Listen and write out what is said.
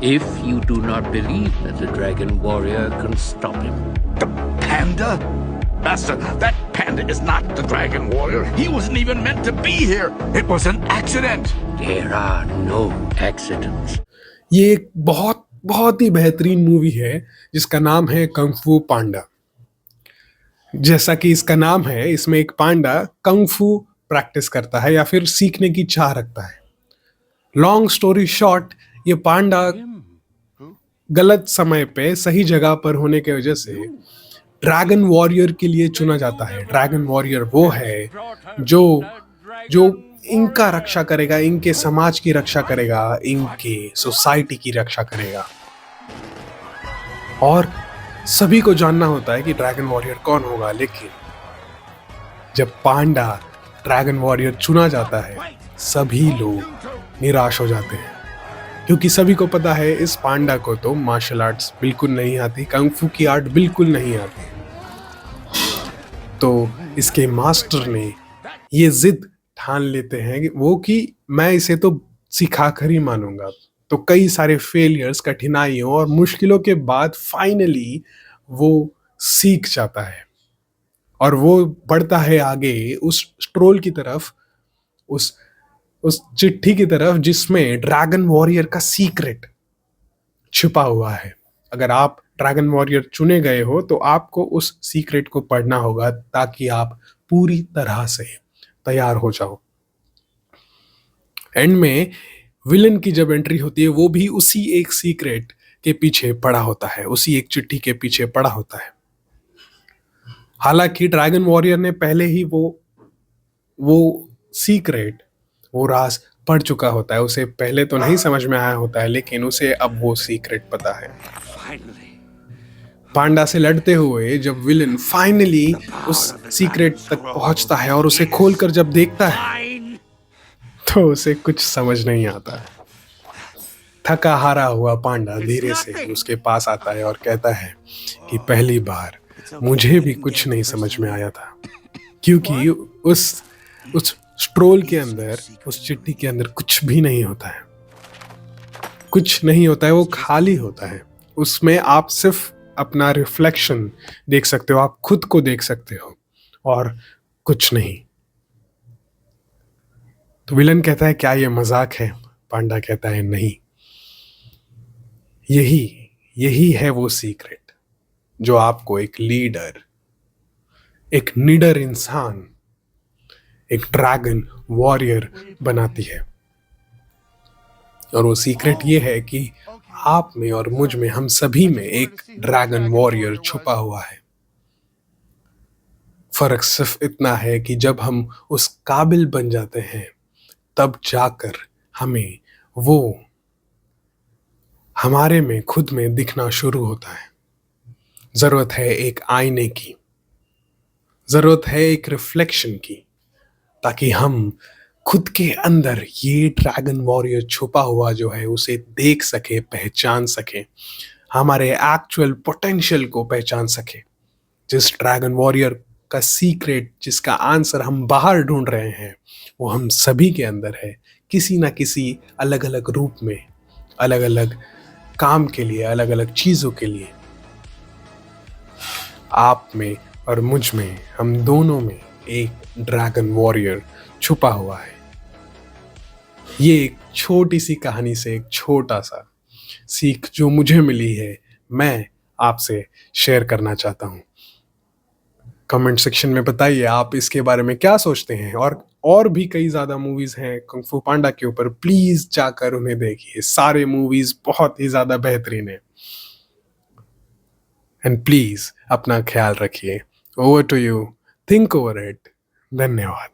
if you do not believe that the Dragon Warrior can stop him. The panda? Master, that panda is not the Dragon Warrior. He wasn't even meant to be here. It was an accident. There are no accidents. ये एक बहुत बहुत ही बेहतरीन movie है जिसका नाम है कंग फू पांडा। जैसा कि इसका नाम है, इसमें एक पांडा कंग फू प्रैक्टिस करता है या फिर सीखने की चाह रखता है। लॉन्ग स्टोरी शॉर्ट, ये पांडा गलत समय पे सही जगह पर होने की वजह से ड्रैगन वॉरियर के लिए चुना जाता है। ड्रैगन वॉरियर वो है जो जो इनका रक्षा करेगा, इनके समाज की रक्षा करेगा, इनके सोसाइटी की रक्षा करेगा। और सभी को जानना होता है कि ड्रैगन वॉरियर कौन होगा, लेकिन जब पांडा ड्रैगन वॉरियर चुना जाता है, सभी लोग निराश हो जाते हैं, क्योंकि सभी को पता है इस पांडा को तो मार्शल आर्ट्स बिल्कुल नहीं आती, कंग फू की आर्ट बिल्कुल नहीं आती। तो इसके मास्टर ने ये जिद ठान लेते हैं कि मैं इसे तो सिखा कर ही मानूंगा। तो कई सारे फेलियर्स, कठिनाइयों और मुश्किलों के बाद फाइनली वो सीख जाता है और वो बढ़ता है आगे उस स्ट्रोल की तरफ, उस चिट्ठी की तरफ जिसमें ड्रैगन वॉरियर का सीक्रेट छुपा हुआ है। अगर आप ड्रैगन वॉरियर चुने गए हो तो आपको उस सीक्रेट को पढ़ना होगा ताकि आप पूरी तरह से तैयार हो जाओ। एंड में विलन की जब एंट्री होती है, वो भी उसी एक सीक्रेट के पीछे पड़ा होता है, उसी एक चिट्ठी के पीछे पड़ा होता है। हालांकि ड्रैगन वॉरियर ने पहले ही वो सीक्रेट, वो राज पढ़ चुका होता है, उसे पहले तो नहीं समझ में आया होता है, लेकिन उसे अब वो सीक्रेट पता है। पांडा से लड़ते हुए जब विलन फाइनली उस सीक्रेट तक पहुंचता है और उसे खोलकर जब देखता है तो उसे कुछ समझ नहीं आता है। थका हारा हुआ पांडा धीरे से उसके पास आता है और कहता है कि पहली बार मुझे भी कुछ नहीं समझ में आया था, क्योंकि उस स्ट्रोल के अंदर, उस चिट्ठी के अंदर कुछ भी नहीं होता है, कुछ नहीं होता है, वो खाली होता है। उसमें आप सिर्फ अपना रिफ्लेक्शन देख सकते हो, आप खुद को देख सकते हो और कुछ नहीं। तो विलन कहता है क्या ये मजाक है? पांडा कहता है नहीं, यही है वो सीक्रेट जो आपको एक लीडर, एक निडर इंसान, एक ड्रैगन वॉरियर बनाती है। और वो सीक्रेट ये है कि आप में और मुझ में, हम सभी में एक ड्रैगन वॉरियर छुपा हुआ है। फर्क सिर्फ इतना है कि जब हम उस काबिल बन जाते हैं तब जाकर हमें वो हमारे में, खुद में दिखना शुरू होता है। जरूरत है एक आईने की, जरूरत है एक रिफ्लेक्शन की, ताकि हम खुद के अंदर ये ड्रैगन वॉरियर छुपा हुआ जो है उसे देख सके, पहचान सके, हमारे एक्चुअल पोटेंशियल को पहचान सके। जिस ड्रैगन वॉरियर का सीक्रेट, जिसका आंसर हम बाहर ढूंढ रहे हैं, वो हम सभी के अंदर है, किसी ना किसी अलग अलग रूप में, अलग अलग काम के लिए, अलग अलग चीजों के लिए। आप में और मुझ में, हम दोनों में एक ड्रैगन वॉरियर छुपा हुआ है। ये एक छोटी सी कहानी से एक छोटा सा सीख जो मुझे मिली है, मैं आपसे शेयर करना चाहता हूँ। कमेंट सेक्शन में बताइए आप इसके बारे में क्या सोचते हैं। और भी कई ज़्यादा मूवीज़ हैं कंग फू पांडा के ऊपर, प्लीज़ जाकर उन्हें देखिए। सारे मूवीज़ बहुत ही ज़्यादा बेहतरीन है। एंड प्लीज़ अपना ख्याल रखिए। Over to you, think over it. धन्यवाद।